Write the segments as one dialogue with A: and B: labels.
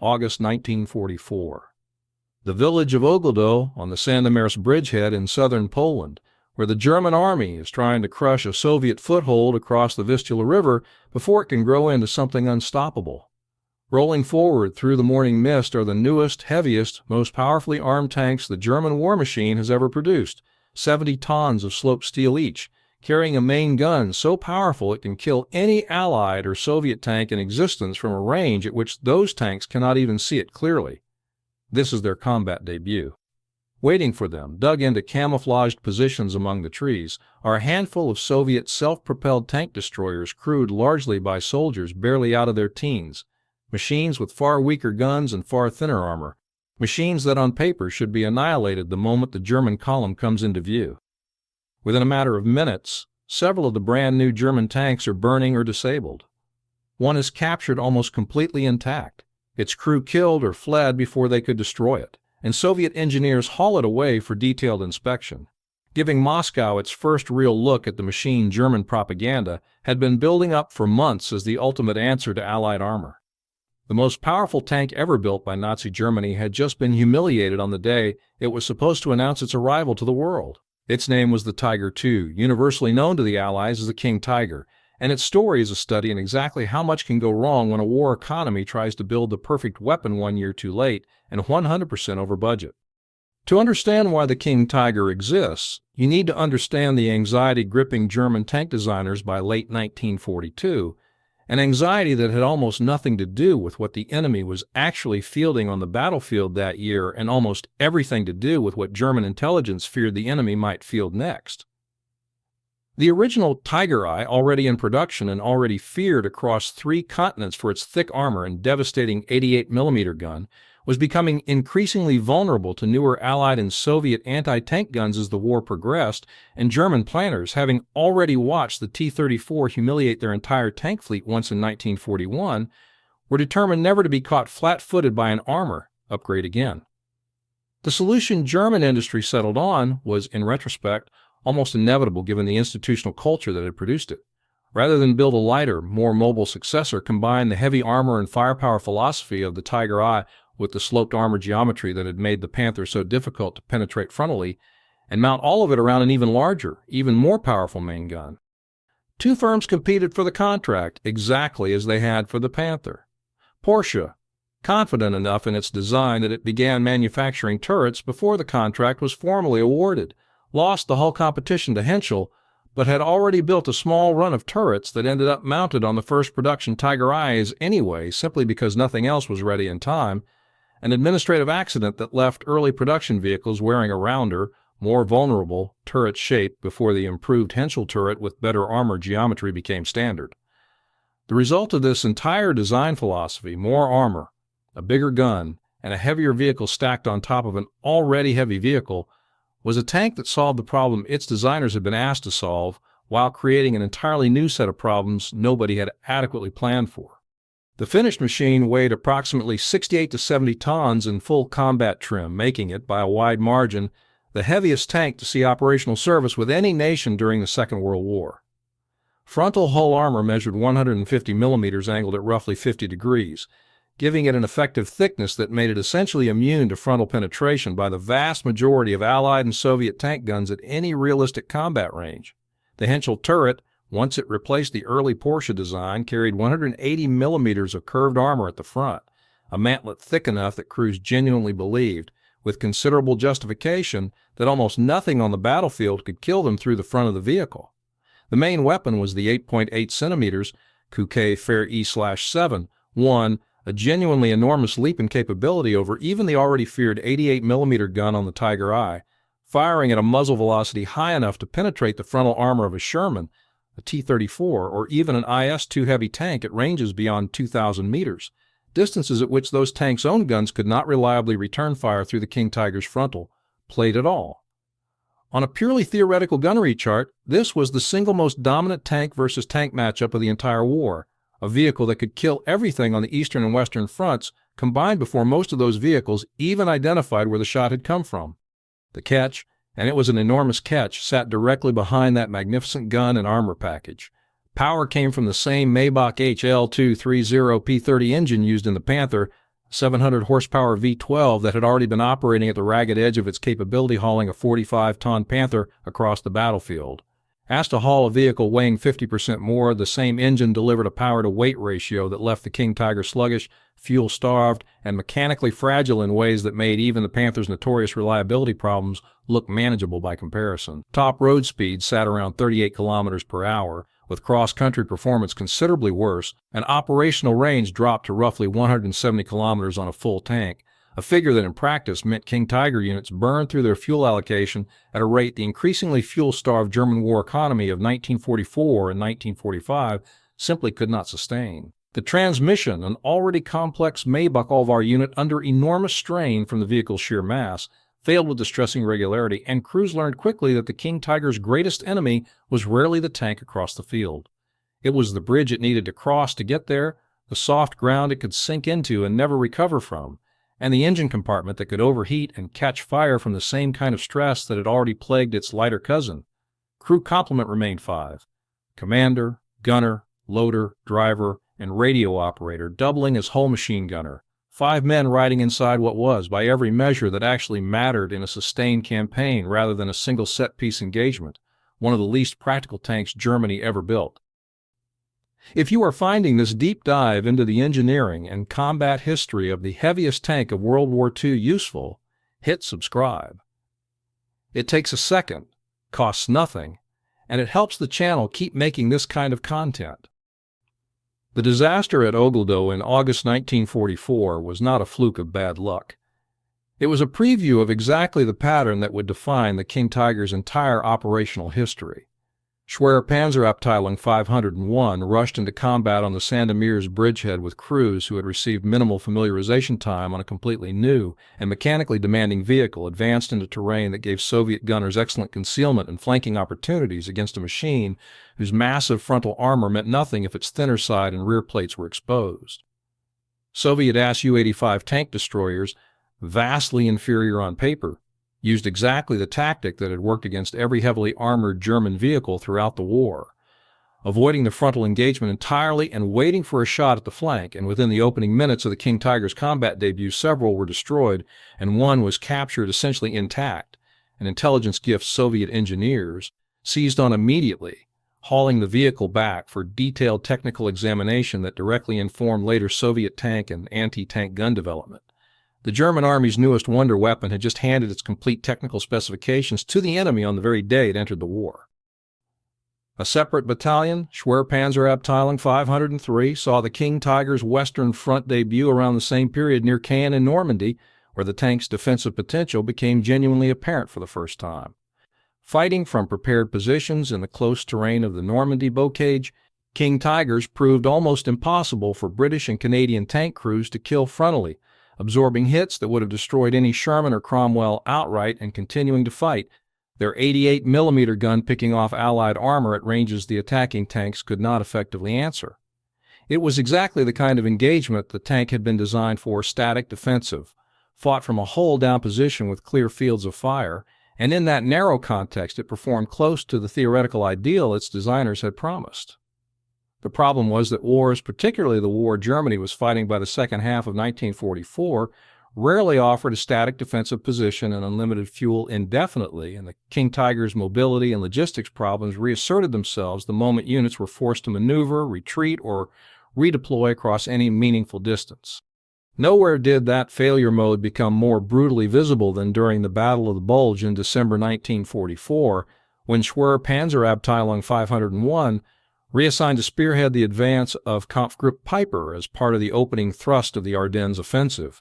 A: August 1944. The village of Ogledów on the Sandomierz bridgehead in southern Poland, where the German army is trying to crush a Soviet foothold across the Vistula River before it can grow into something unstoppable. Rolling forward through the morning mist are the newest, heaviest, most powerfully armed tanks the German war machine has ever produced, 70 tons of sloped steel each, carrying a main gun so powerful it can kill any Allied or Soviet tank in existence from a range at which those tanks cannot even see it clearly. This is their combat debut. Waiting for them, dug into camouflaged positions among the trees, are a handful of Soviet self-propelled tank destroyers crewed largely by soldiers barely out of their teens, machines with far weaker guns and far thinner armor, machines that on paper should be annihilated the moment the German column comes into view. Within a matter of minutes, several of the brand-new German tanks are burning or disabled. One is captured almost completely intact, its crew killed or fled before they could destroy it, and Soviet engineers haul it away for detailed inspection, giving Moscow its first real look at the machine German propaganda had been building up for months as the ultimate answer to Allied armor. The most powerful tank ever built by Nazi Germany had just been humiliated on the day it was supposed to announce its arrival to the world. Its name was the Tiger II, universally known to the Allies as the King Tiger, and its story is a study in exactly how much can go wrong when a war economy tries to build the perfect weapon 1 year too late and 100% over budget. To understand why the King Tiger exists, you need to understand the anxiety gripping German tank designers by late 1942, an anxiety that had almost nothing to do with what the enemy was actually fielding on the battlefield that year and almost everything to do with what German intelligence feared the enemy might field next. The original Tiger Eye, already in production and already feared across 3 continents for its thick armor and devastating 88mm gun, was becoming increasingly vulnerable to newer Allied and Soviet anti-tank guns as the war progressed, and German planners, having already watched the T-34 humiliate their entire tank fleet once in 1941, were determined never to be caught flat-footed by an armor upgrade again. The solution German industry settled on was, in retrospect, almost inevitable given the institutional culture that had produced it. Rather than build a lighter, more mobile successor, combine the heavy armor and firepower philosophy of the Tiger Eye with the sloped armor geometry that had made the Panther so difficult to penetrate frontally, and mount all of it around an even larger, even more powerful main gun. 2 firms competed for the contract exactly as they had for the Panther. Porsche, confident enough in its design that it began manufacturing turrets before the contract was formally awarded, lost the whole competition to Henschel, but had already built a small run of turrets that ended up mounted on the first production Tiger Eyes anyway, simply because nothing else was ready in time, an administrative accident that left early production vehicles wearing a rounder, more vulnerable turret shape before the improved Henschel turret with better armor geometry became standard. The result of this entire design philosophy, more armor, a bigger gun, and a heavier vehicle stacked on top of an already heavy vehicle, was a tank that solved the problem its designers had been asked to solve while creating an entirely new set of problems nobody had adequately planned for. The finished machine weighed approximately 68 to 70 tons in full combat trim, making it, by a wide margin, the heaviest tank to see operational service with any nation during the Second World War. Frontal hull armor measured 150 millimeters angled at roughly 50 degrees, giving it an effective thickness that made it essentially immune to frontal penetration by the vast majority of Allied and Soviet tank guns at any realistic combat range. The Henschel turret, once it replaced the early Porsche design, carried 180 millimeters of curved armor at the front, a mantlet thick enough that crews genuinely believed, with considerable justification, that almost nothing on the battlefield could kill them through the front of the vehicle. The main weapon was the 8.8 centimeters Kuke Fair E/7, a genuinely enormous leap in capability over even the already feared 88mm gun on the Tiger Eye, firing at a muzzle velocity high enough to penetrate the frontal armor of a Sherman, a T-34, or even an IS-2 heavy tank at ranges beyond 2,000 meters, distances at which those tanks' own guns could not reliably return fire through the King Tiger's frontal plate at all. On a purely theoretical gunnery chart, this was the single most dominant tank versus tank matchup of the entire war, a vehicle that could kill everything on the eastern and western fronts, combined before most of those vehicles even identified where the shot had come from. The catch, and it was an enormous catch, sat directly behind that magnificent gun and armor package. Power came from the same Maybach HL230 P30 engine used in the Panther, 700 horsepower V12 that had already been operating at the ragged edge of its capability, hauling a 45-ton Panther across the battlefield. Asked to haul a vehicle weighing 50% more, the same engine delivered a power-to-weight ratio that left the King Tiger sluggish, fuel-starved, and mechanically fragile in ways that made even the Panther's notorious reliability problems look manageable by comparison. Top road speed sat around 38 kilometers per hour, with cross-country performance considerably worse, and operational range dropped to roughly 170 kilometers on a full tank, a figure that in practice meant King Tiger units burned through their fuel allocation at a rate the increasingly fuel-starved German war economy of 1944 and 1945 simply could not sustain. The transmission, an already complex Maybach-Alvar unit under enormous strain from the vehicle's sheer mass, failed with distressing regularity, and crews learned quickly that the King Tiger's greatest enemy was rarely the tank across the field. It was the bridge it needed to cross to get there, the soft ground it could sink into and never recover from, and the engine compartment that could overheat and catch fire from the same kind of stress that had already plagued its lighter cousin. Crew complement remained 5: commander, gunner, loader, driver, and radio operator, doubling as whole machine gunner. 5 men riding inside what was, by every measure that actually mattered in a sustained campaign rather than a single set-piece engagement, one of the least practical tanks Germany ever built. If you are finding this deep dive into the engineering and combat history of the heaviest tank of World War II useful, hit subscribe. It takes a second, costs nothing, and it helps the channel keep making this kind of content. The disaster at Ogledów in August 1944 was not a fluke of bad luck. It was a preview of exactly the pattern that would define the King Tiger's entire operational history. Schwer Panzerabteilung 501 rushed into combat on the Sandomierz bridgehead with crews who had received minimal familiarization time on a completely new and mechanically demanding vehicle, advanced into terrain that gave Soviet gunners excellent concealment and flanking opportunities against a machine whose massive frontal armor meant nothing if its thinner side and rear plates were exposed. Soviet Su-85 tank destroyers, vastly inferior on paper, used exactly the tactic that had worked against every heavily armored German vehicle throughout the war, avoiding the frontal engagement entirely and waiting for a shot at the flank, and within the opening minutes of the King Tiger's combat debut, several were destroyed and one was captured essentially intact, an intelligence gift Soviet engineers seized on immediately, hauling the vehicle back for detailed technical examination that directly informed later Soviet tank and anti-tank gun development. The German Army's newest wonder weapon had just handed its complete technical specifications to the enemy on the very day it entered the war. A separate battalion, Schwer Panzerabteilung 503, saw the King Tiger's Western Front debut around the same period near Caen in Normandy, where the tank's defensive potential became genuinely apparent for the first time. Fighting from prepared positions in the close terrain of the Normandy bocage, King Tigers proved almost impossible for British and Canadian tank crews to kill frontally, absorbing hits that would have destroyed any Sherman or Cromwell outright and continuing to fight, their 88mm gun picking off Allied armor at ranges the attacking tanks could not effectively answer. It was exactly the kind of engagement the tank had been designed for: static defensive, fought from a hull-down position with clear fields of fire, and in that narrow context it performed close to the theoretical ideal its designers had promised. The problem was that wars, particularly the war Germany was fighting by the second half of 1944, rarely offered a static defensive position and unlimited fuel indefinitely, and the King Tiger's mobility and logistics problems reasserted themselves the moment units were forced to maneuver, retreat, or redeploy across any meaningful distance. Nowhere did that failure mode become more brutally visible than during the Battle of the Bulge in December 1944, when Schwer Panzerabteilung 501 reassigned to spearhead the advance of Kampfgruppe Piper as part of the opening thrust of the Ardennes offensive,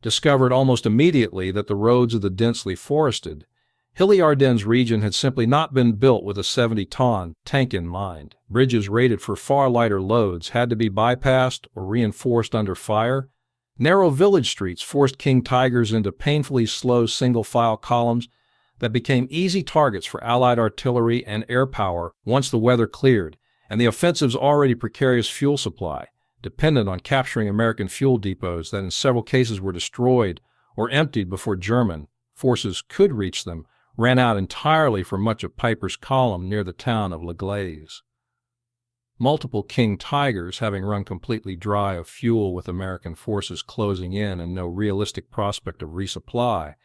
A: discovered almost immediately that the roads of the densely forested, hilly Ardennes region had simply not been built with a 70-ton tank in mind. Bridges rated for far lighter loads had to be bypassed or reinforced under fire. Narrow village streets forced King Tigers into painfully slow single-file columns that became easy targets for Allied artillery and air power once the weather cleared, and the offensive's already precarious fuel supply, dependent on capturing American fuel depots that in several cases were destroyed or emptied before German forces could reach them, ran out entirely for much of Piper's column near the town of Gleize. multiple King Tigers, having run completely dry of fuel with American forces closing in and no realistic prospect of resupply,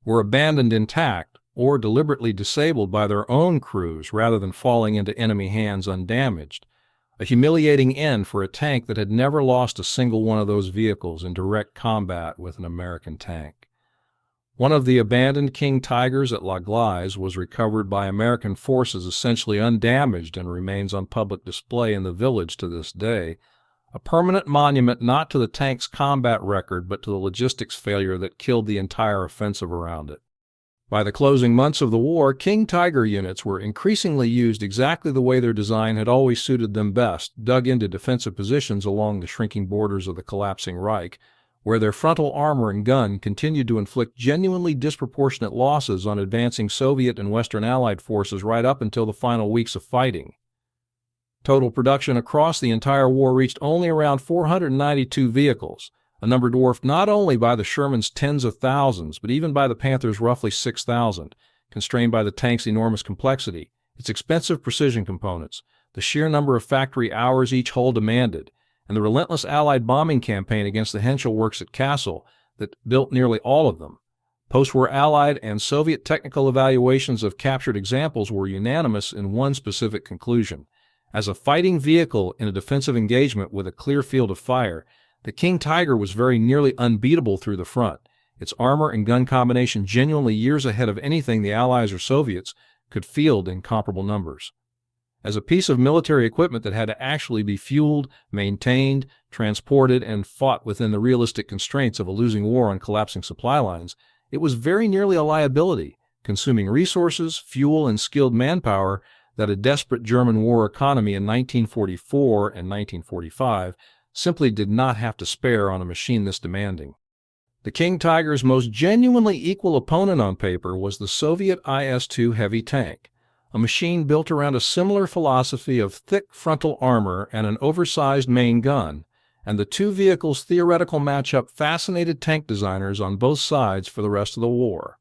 A: were abandoned intact or deliberately disabled by their own crews rather than falling into enemy hands undamaged, a humiliating end for a tank that had never lost a single one of those vehicles in direct combat with an American tank. One of the abandoned King Tigers at Gleize was recovered by American forces essentially undamaged and remains on public display in the village to this day, a permanent monument not to the tank's combat record but to the logistics failure that killed the entire offensive around it. By the closing months of the war, King Tiger units were increasingly used exactly the way their design had always suited them best, dug into defensive positions along the shrinking borders of the collapsing Reich, where their frontal armor and gun continued to inflict genuinely disproportionate losses on advancing Soviet and Western Allied forces right up until the final weeks of fighting. Total production across the entire war reached only around 492 vehicles, a number dwarfed not only by the Sherman's tens of thousands, but even by the Panther's roughly 6,000, constrained by the tank's enormous complexity, its expensive precision components, the sheer number of factory hours each hull demanded, and the relentless Allied bombing campaign against the Henschel works at Kassel that built nearly all of them. Post-war Allied and Soviet technical evaluations of captured examples were unanimous in one specific conclusion. As a fighting vehicle in a defensive engagement with a clear field of fire, the King Tiger was very nearly unbeatable through the front, its armor and gun combination genuinely years ahead of anything the Allies or Soviets could field in comparable numbers. As a piece of military equipment that had to actually be fueled, maintained, transported, and fought within the realistic constraints of a losing war on collapsing supply lines, it was very nearly a liability, consuming resources, fuel, and skilled manpower that a desperate German war economy in 1944 and 1945 simply did not have to spare on a machine this demanding. The King Tiger's most genuinely equal opponent on paper was the Soviet IS-2 heavy tank, a machine built around a similar philosophy of thick frontal armor and an oversized main gun, and the two vehicles' theoretical matchup fascinated tank designers on both sides for the rest of the war.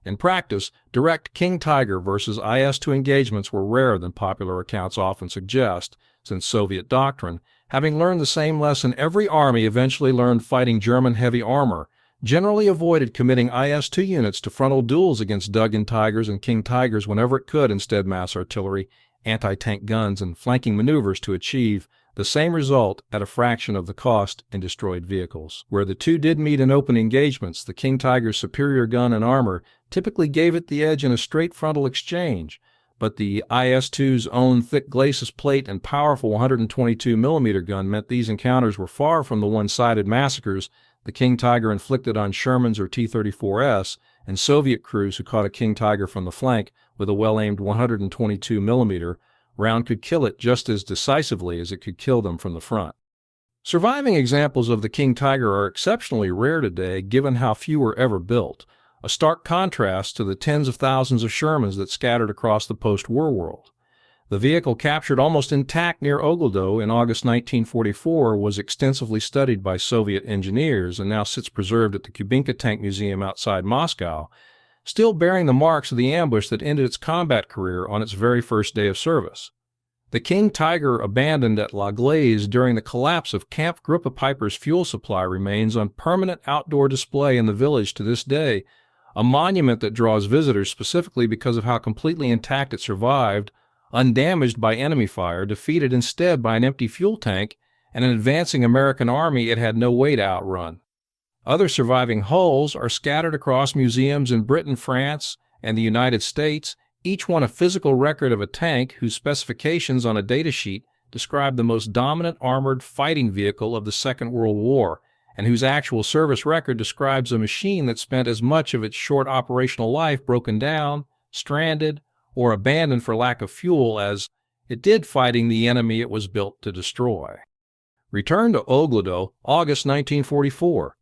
A: In practice, direct King Tiger versus IS-2 engagements were rarer than popular accounts often suggest, since Soviet doctrine, having learned the same lesson every army eventually learned fighting German heavy armor, generally avoided committing IS-2 units to frontal duels against dug-in Tigers and King Tigers whenever it could, instead mass artillery, anti-tank guns, and flanking maneuvers to achieve the same result at a fraction of the cost in destroyed vehicles. Where the two did meet in open engagements, the King Tiger's superior gun and armor typically gave it the edge in a straight frontal exchange, but the IS-2's own thick Gleize plate and powerful 122mm gun meant these encounters were far from the one-sided massacres the King Tiger inflicted on Shermans or T-34S and Soviet crews who caught a King Tiger from the flank with a well-aimed 122mm round could kill it just as decisively as it could kill them from the front. Surviving examples of the King Tiger are exceptionally rare today given how few were ever built, a stark contrast to the tens of thousands of Shermans that scattered across the post-war world. The vehicle captured almost intact near Ogledów in August 1944 was extensively studied by Soviet engineers and now sits preserved at the Kubinka Tank Museum outside Moscow, still bearing the marks of the ambush that ended its combat career on its very first day of service. The King Tiger abandoned at Gleize during the collapse of Camp Gruppe Piper's fuel supply remains on permanent outdoor display in the village to this day, a monument that draws visitors specifically because of how completely intact it survived, undamaged by enemy fire, defeated instead by an empty fuel tank and an advancing American army it had no way to outrun. Other surviving hulls are scattered across museums in Britain, France, and the United States, each one a physical record of a tank whose specifications on a datasheet describe the most dominant armored fighting vehicle of the Second World War, and whose actual service record describes a machine that spent as much of its short operational life broken down, stranded, or abandoned for lack of fuel as it did fighting the enemy it was built to destroy. Return to Ogledów, August 1944.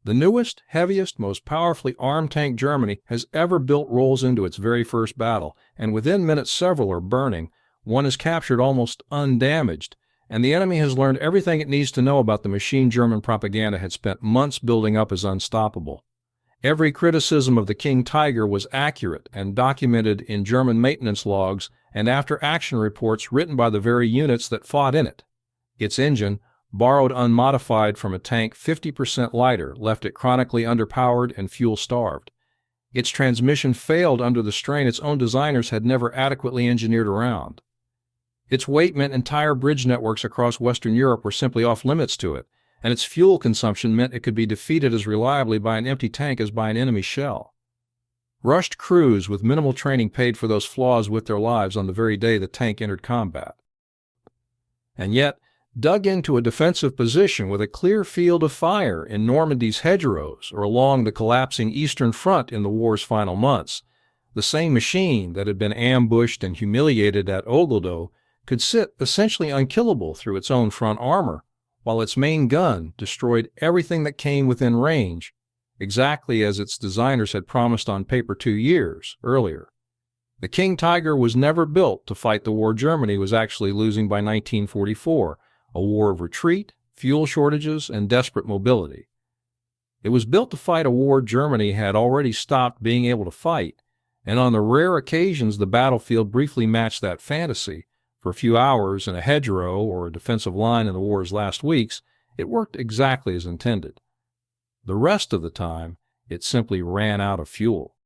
A: The newest, heaviest, most powerfully armed tank Germany has ever built rolls into its very first battle, and within minutes several are burning. One is captured almost undamaged, and the enemy has learned everything it needs to know about the machine German propaganda had spent months building up as unstoppable. Every criticism of the King Tiger was accurate and documented in German maintenance logs and after-action reports written by the very units that fought in it. Its engine, borrowed unmodified from a tank 50% lighter, left it chronically underpowered and fuel-starved. Its transmission failed under the strain its own designers had never adequately engineered around. Its weight meant entire bridge networks across Western Europe were simply off-limits to it, and its fuel consumption meant it could be defeated as reliably by an empty tank as by an enemy shell. Rushed crews with minimal training paid for those flaws with their lives on the very day the tank entered combat. And yet, dug into a defensive position with a clear field of fire in Normandy's hedgerows or along the collapsing Eastern Front in the war's final months, the same machine that had been ambushed and humiliated at Ogledów could sit essentially unkillable through its own front armor, while its main gun destroyed everything that came within range, exactly as its designers had promised on paper 2 years earlier. The King Tiger was never built to fight the war Germany was actually losing by 1944, a war of retreat, fuel shortages, and desperate mobility. It was built to fight a war Germany had already stopped being able to fight, and on the rare occasions the battlefield briefly matched that fantasy, for a few hours in a hedgerow or a defensive line in the war's last weeks, it worked exactly as intended. The rest of the time, it simply ran out of fuel.